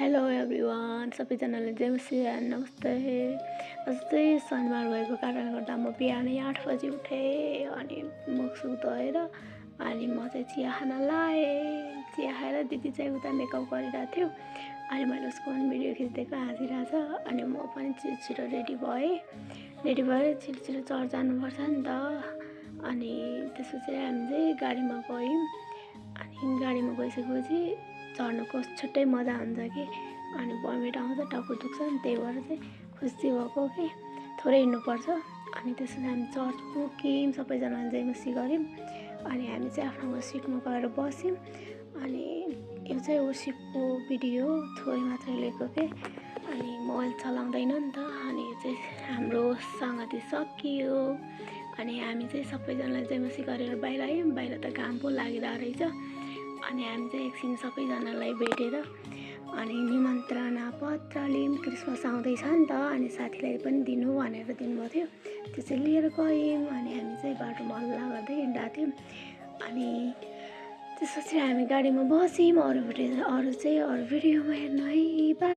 Hello everyone, सबैजनालाई जय मसिह नमस्ते। जस्तै शनिबार भएको कारणले गर्दा म बिहानै 8 बजी उठेँ अनि मुखसुख धोएर अनि म चाहिँ चिया खान लाएँ। चिया खाएर दिदी चाहिँ उता मेकअप गरिरहेको थियो अनि मैले उसको भिडियो खिचिदिएको हाँसिरहेछ अनि म पनि छिटो रेडी भएँ। रेडी भएर छिटो चर्च जानुपर्छ नि त। अनि त्यसपछि हामी चाहिँ गाडीमा गयौँ अनि गाडीमा गइसकेपछि चढ्नुको छुट्टै मजा हुन्छ कि अनि भमिट आउँछ, टाउको दुख्छ नि, त्यही भएर चाहिँ खुसी भएको कि थोरै हिँड्नुपर्छ। अनि त्यसपछि हामी चर्च पुग्यौँ, सबैजनाले जय मसिह गऱ्यौँ अनि हामी चाहिँ आफ्नो सिटमा गएर बस्यौँ। अनि यो चाहिँ वर्सिपको भिडियो थोरै मात्रै लिएको के अनि मोबाइल चलाउँदैन नि त। अनि यो चाहिँ हाम्रो सङ्गति सकियो अनि हामी चाहिँ सबैजनाले जय मसिह गरेर बाहिर आयौँ। बाहिर त घाम पो लागिरहेको रहेछ अनि हामी चाहिँ एकछिन सबैजनालाई भेटेर अनि निमन्त्रणा पत्र लियौँ। क्रिसमस आउँदैछ नि त अनि साथीलाई पनि दिनु भनेर दिनुभएको थियो, त्यो चाहिँ लिएर गयौँ। अनि हामी चाहिँ बाटोमा हल्ला गर्दै हिँडेको थियौँ अनि त्यसपछि हामी गाडीमा बस्यौँ। अरू भिडियोमा हेर्नु है।